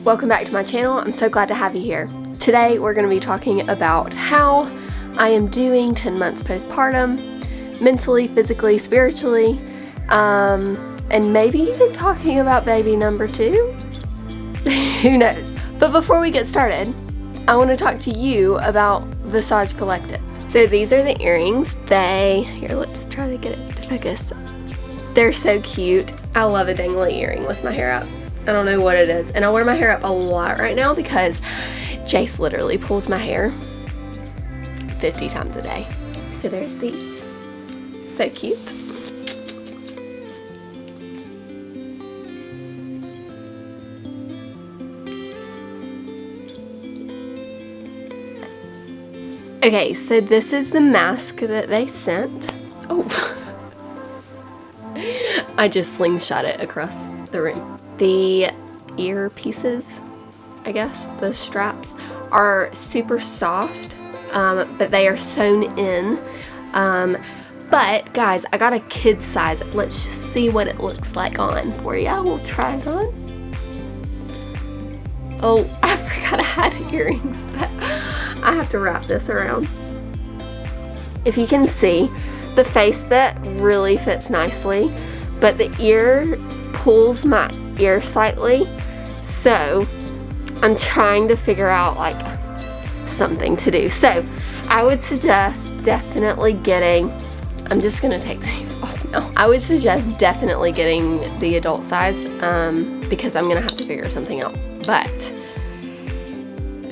guys, welcome back to my channel. I'm so glad to have you here. Today we're going to be talking about how I am doing 10 months postpartum, mentally, physically, spiritually, and maybe even talking about baby number 2. Who knows? But before we get started, I want to talk to you about Visage Collective. So these are the earrings. Here, let's try to get it to focus. They're so cute. I love a dangly earring with my hair up. I don't know what it is. And I wear my hair up a lot right now because Jace literally pulls my hair 50 times a day. So there's these. So cute. Okay, so this is the mask that they sent. Oh. I just slingshot it across the room. The earpieces, I guess, the straps, are super soft, but they are sewn in. But guys, I got a kid size. Let's just see what it looks like on for you. We'll try it on. Oh, I forgot I had earrings. I have to wrap this around. If you can see, the face bit really fits nicely, but the ear pulls my ear slightly, so I'm trying to figure out like something to do. So I would suggest definitely getting, I'm just gonna take these off now. I would suggest definitely getting the adult size because I'm gonna have to figure something out. But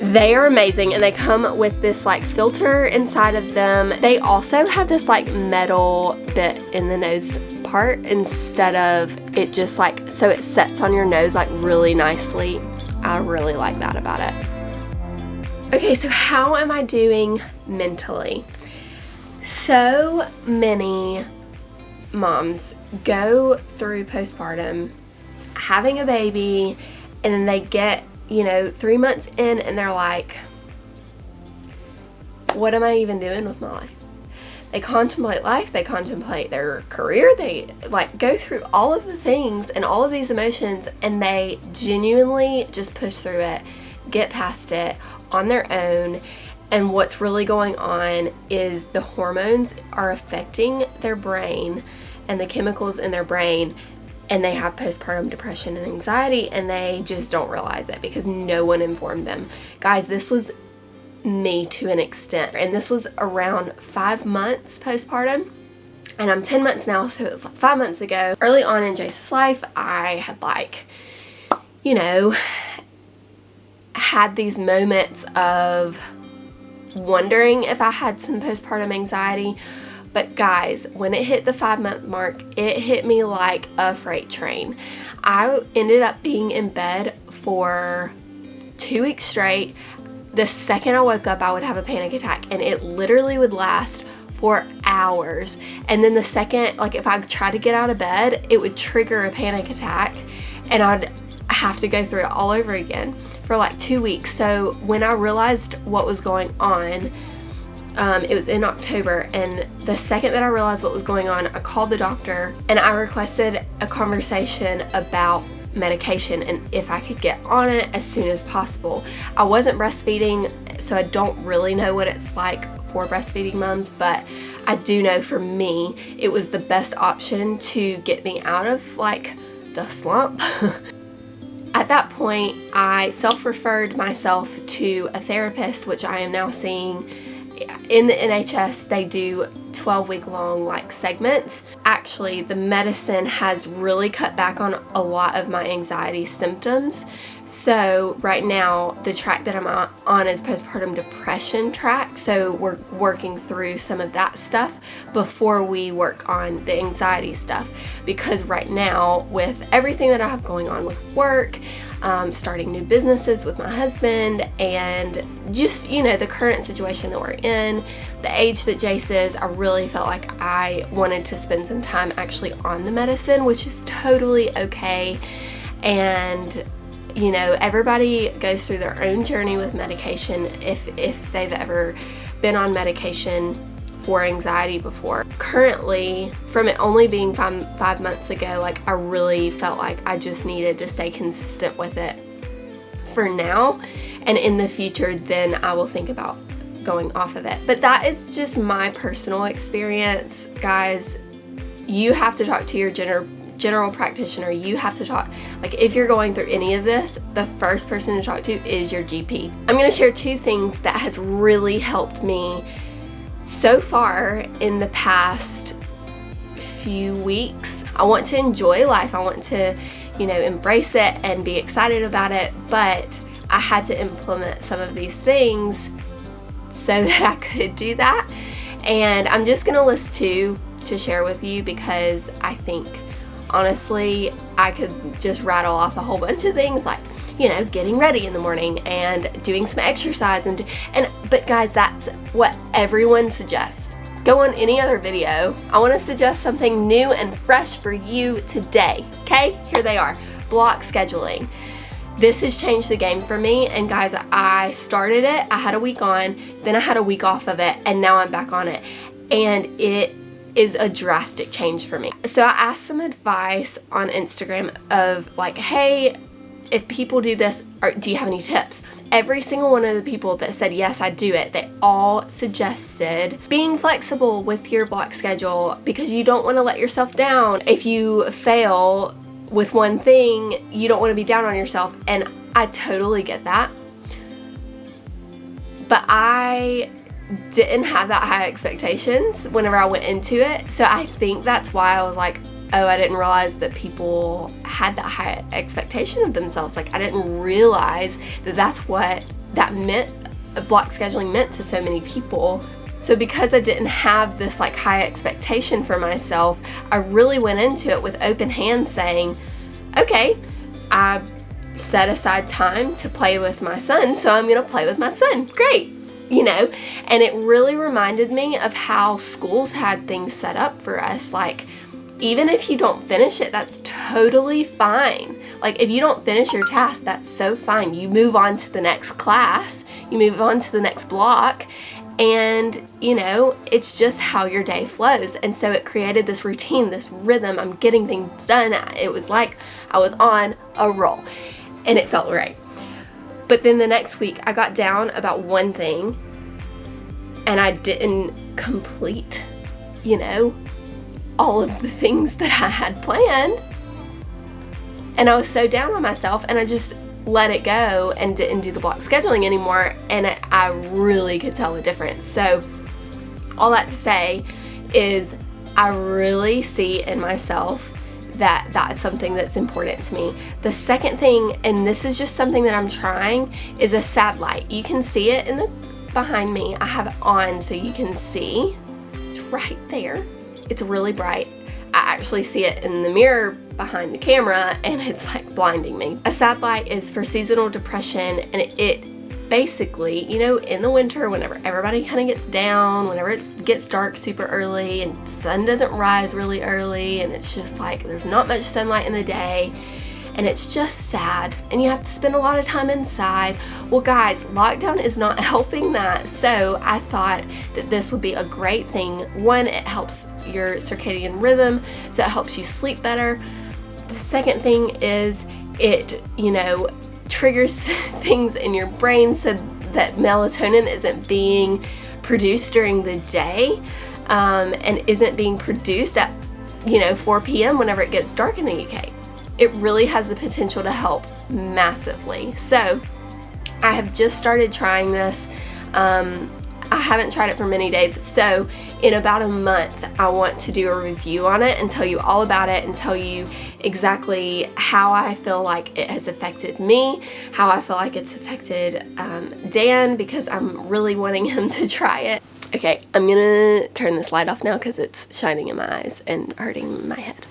they are amazing, and they come with this like filter inside of them. They also have this like metal bit in the nose part instead of it just like, so it sets on your nose like really nicely. I really like that about it. Okay, so how am I doing mentally? So many moms go through postpartum having a baby, and then they get, 3 months in and they're like, what am I even doing with my life? They contemplate life, they contemplate their career, they like go through all of the things and all of these emotions, and they genuinely just push through it, get past it on their own. And what's really going on is the hormones are affecting their brain and the chemicals in their brain, and they have postpartum depression and anxiety, and they just don't realize it because no one informed them. Guys, this was me to an extent, and this was around 5 months postpartum, and I'm 10 months now, so it was like 5 months ago. Early on in Jace's life, I had like, had these moments of wondering if I had some postpartum anxiety. But guys, when it hit the 5-month mark, it hit me like a freight train. I ended up being in bed for 2 weeks straight. The second I woke up, I would have a panic attack, and it literally would last for hours. And then the second, like if I tried to get out of bed, it would trigger a panic attack, and I'd have to go through it all over again for like 2 weeks. So when I realized what was going on, it was in October, and the second that I realized what was going on, I called the doctor and I requested a conversation about medication and if I could get on it as soon as possible. I wasn't breastfeeding, so I don't really know what it's like for breastfeeding moms, but I do know for me it was the best option to get me out of like the slump. At that point, I self-referred myself to a therapist, which I am now seeing. In the NHS, they do 12-week long like segments. Actually, the medicine has really cut back on a lot of my anxiety symptoms. So right now, the track that I'm on is postpartum depression track. So we're working through some of that stuff before we work on the anxiety stuff. Because right now, with everything that I have going on with work, starting new businesses with my husband, and just, the current situation that we're in, the age that Jace is, I really felt like I wanted to spend some time actually on the medicine, which is totally okay. And everybody goes through their own journey with medication if they've ever been on medication for anxiety before. Currently, from it only being 5 months ago, like I really felt like I just needed to stay consistent with it for now, and in the future then I will think about going off of it. But that is just my personal experience, guys. You have to talk to your general practitioner. You have to talk, like, if you're going through any of this, the first person to talk to is your GP. I'm going to share 2 things that has really helped me so far in the past few weeks. I want to enjoy life. I want to, embrace it and be excited about it, but I had to implement some of these things so that I could do that. And I'm just going to list 2 to share with you, because I think honestly I could just rattle off a whole bunch of things, like getting ready in the morning and doing some exercise but guys, that's what everyone suggests. Go on any other video. I want to suggest something new and fresh for you today. Okay, here they are. Block scheduling. This has changed the game for me, and guys, I started it, I had a week on, then I had a week off of it, and now I'm back on it, and it is a drastic change for me. So I asked some advice on Instagram of like, hey, if people do this, do you have any tips? Every single one of the people that said yes, I do it, they all suggested being flexible with your block schedule, because you don't want to let yourself down. If you fail with one thing, you don't want to be down on yourself, and I totally get that. But I didn't have that high expectations whenever I went into it, so I think that's why I was like, oh, I didn't realize that people had that high expectation of themselves. Like, I didn't realize that that's what that meant, block scheduling meant to so many people. So because I didn't have this like high expectation for myself, I really went into it with open hands, saying, okay, I set aside time to play with my son, so I'm gonna play with my son. Great. And it really reminded me of how schools had things set up for us. Like, even if you don't finish it, that's totally fine. Like, if you don't finish your task, that's so fine. You move on to the next class, you move on to the next block, and it's just how your day flows. And so it created this routine, this rhythm. I'm getting things done. It was like I was on a roll, and it felt right. But then the next week I got down about one thing, and I didn't complete, all of the things that I had planned. And I was so down on myself, and I just let it go and didn't do the block scheduling anymore, and I really could tell the difference. So all that to say is I really see in myself that that's something that's important to me. The second thing, and this is just something that I'm trying, is a sad light. You can see it in the behind me. I have it on so you can see. It's right there. It's really bright. I actually see it in the mirror behind the camera, and it's like blinding me. A sad light is for seasonal depression, and it basically, in the winter, whenever everybody kind of gets down, whenever it gets dark super early and the sun doesn't rise really early, and it's just like there's not much sunlight in the day, and it's just sad, and you have to spend a lot of time inside. Well, guys, lockdown is not helping that, so I thought that this would be a great thing. One, it helps your circadian rhythm, so it helps you sleep better. The second thing is it, triggers things in your brain so that melatonin isn't being produced during the day, and isn't being produced at, 4 p.m. whenever it gets dark in the UK. It really has the potential to help massively. So I have just started trying this. I haven't tried it for many days, so in about a month I want to do a review on it and tell you all about it and tell you exactly how I feel like it has affected me, how I feel like it's affected Dan, because I'm really wanting him to try it. Okay, I'm gonna turn this light off now because it's shining in my eyes and hurting my head.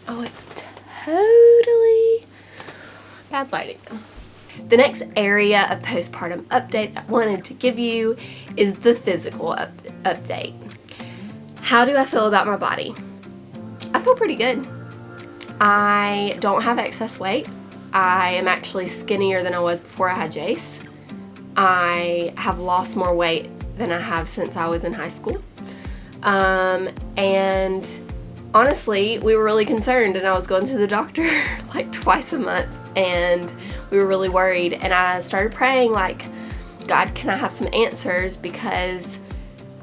Oh, it's totally bad lighting. The next area of postpartum update that I wanted to give you is the physical update. How do I feel about my body? I feel pretty good. I don't have excess weight. I am actually skinnier than I was before I had Jace. I have lost more weight than I have since I was in high school. And honestly, we were really concerned, and I was going to the doctor like twice a month, and we were really worried. And I started praying, like, God, can I have some answers, because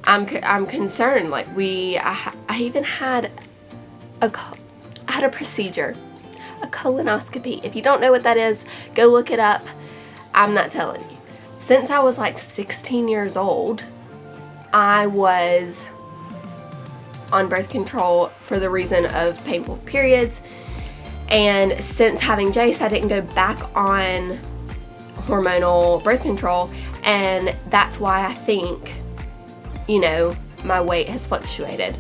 I'm concerned. Like, I even had a procedure, a colonoscopy. If you don't know what that is, go look it up. I'm not telling you. Since I was like 16 years old, I was on birth control for the reason of painful periods. And since having Jace, I didn't go back on hormonal birth control. And that's why I think, my weight has fluctuated.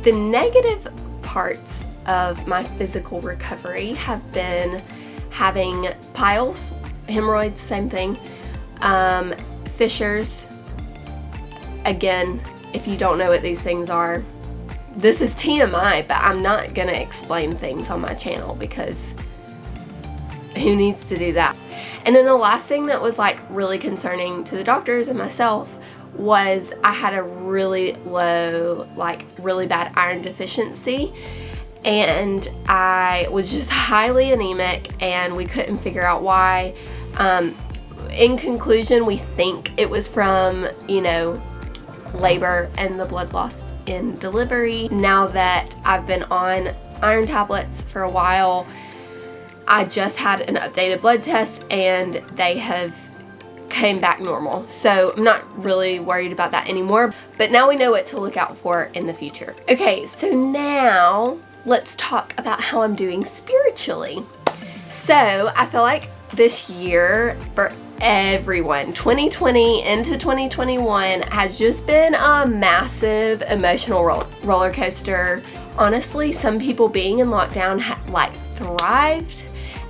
The negative parts of my physical recovery have been having piles, hemorrhoids, same thing, fissures. Again, if you don't know what these things are, this is TMI, but I'm not gonna explain things on my channel, because who needs to do that? And then the last thing that was like really concerning to the doctors and myself was I had a really low, like really bad iron deficiency, and I was just highly anemic, and we couldn't figure out why. In conclusion, we think it was from, labor and the blood loss in delivery. Now that I've been on iron tablets for a while, I just had an updated blood test, and they have came back normal. So I'm not really worried about that anymore, but now we know what to look out for in the future. Okay, so now let's talk about how I'm doing spiritually. So I feel like this year for everyone, 2020 into 2021, has just been a massive emotional roller coaster. Honestly, some people being in lockdown thrived,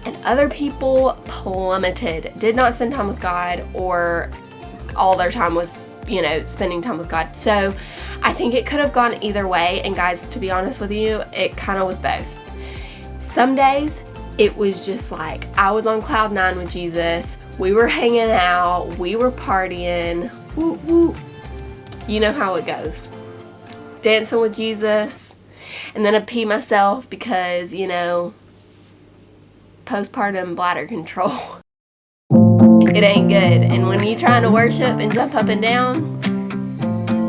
and other people plummeted, did not spend time with God, or all their time was, spending time with God. So I think it could have gone either way. And guys, to be honest with you, it kind of was both. Some days it was just like I was on cloud 9 with Jesus. We were hanging out, we were partying, woo woo. You know how it goes. Dancing with Jesus. And then I'd pee myself because, postpartum bladder control. It ain't good. And when you're trying to worship and jump up and down,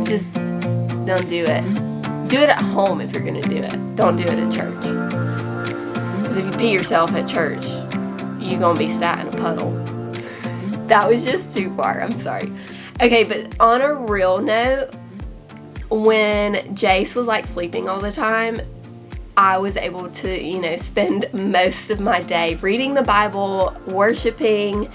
just don't do it. Do it at home if you're gonna do it. Don't do it at church. Because if you pee yourself at church, you're gonna be sat in a puddle. That was just too far, I'm sorry. Okay, but on a real note, when Jace was like sleeping all the time, I was able to, spend most of my day reading the Bible, worshiping,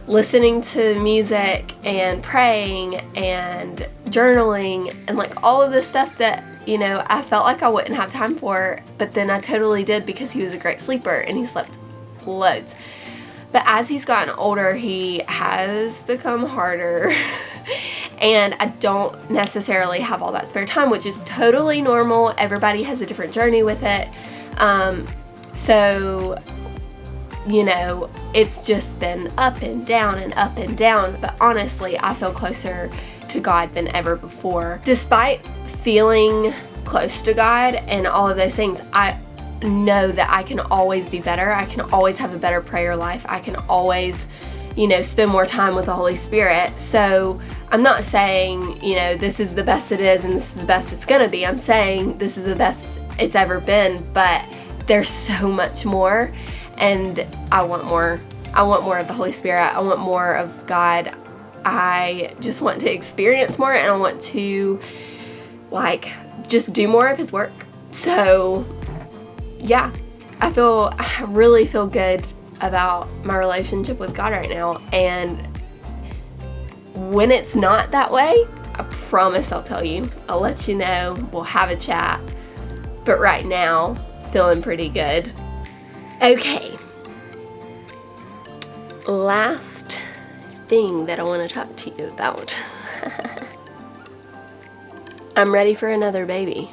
listening to music, and praying, and journaling, and like all of this stuff that, I felt like I wouldn't have time for, but then I totally did, because he was a great sleeper and he slept loads. But as he's gotten older, he has become harder. And I don't necessarily have all that spare time, which is totally normal. Everybody has a different journey with it. So, it's just been up and down and up and down. But honestly, I feel closer to God than ever before. Despite feeling close to God and all of those things, I know that I can always be better. I can always have a better prayer life. I can always, spend more time with the Holy Spirit. So I'm not saying, this is the best it is and this is the best it's gonna be. I'm saying this is the best it's ever been, but there's so much more, and I want more. I want more of the Holy Spirit. I want more of God. I just want to experience more, and I want to just do more of His work. So yeah, I really feel good about my relationship with God right now. And when it's not that way, I promise I'll tell you. I'll let you know. We'll have a chat. But right now, feeling pretty good. Okay. Last thing that I want to talk to you about. I'm ready for another baby.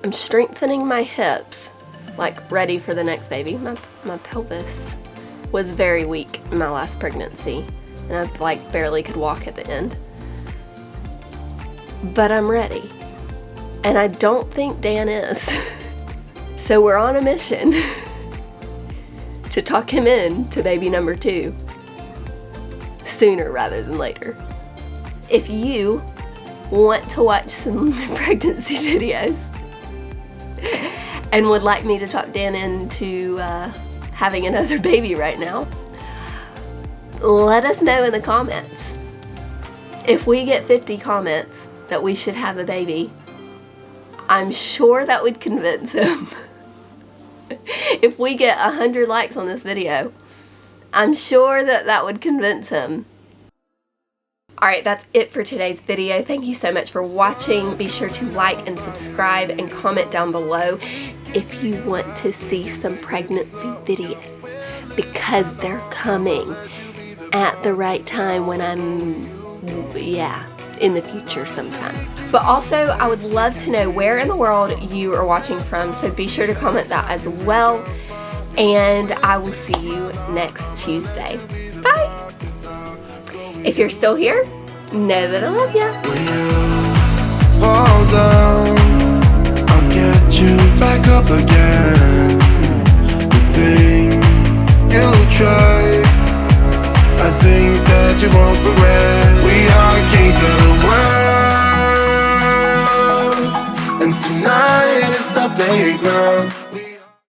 I'm strengthening my hips, ready for the next baby. My pelvis was very weak in my last pregnancy, and I like barely could walk at the end. But I'm ready, and I don't think Dan is. So we're on a mission to talk him in to baby number 2 sooner rather than later. If you want to watch some pregnancy videos and would like me to talk Dan into having another baby right now, let us know in the comments. If we get 50 comments that we should have a baby, I'm sure that would convince him. If we get 100 likes on this video, I'm sure that would convince him. Alright, that's it for today's video. Thank you so much for watching. Be sure to like and subscribe and comment down below if you want to see some pregnancy videos, because they're coming at the right time when I'm, in the future sometime. But also, I would love to know where in the world you are watching from, so be sure to comment that as well. And I will see you next Tuesday. Bye! If you're still here, know that I love ya. When you fall down, I'll get you back up again. The things you try are things that you won't regret. We are kings of the world, and tonight is our playground.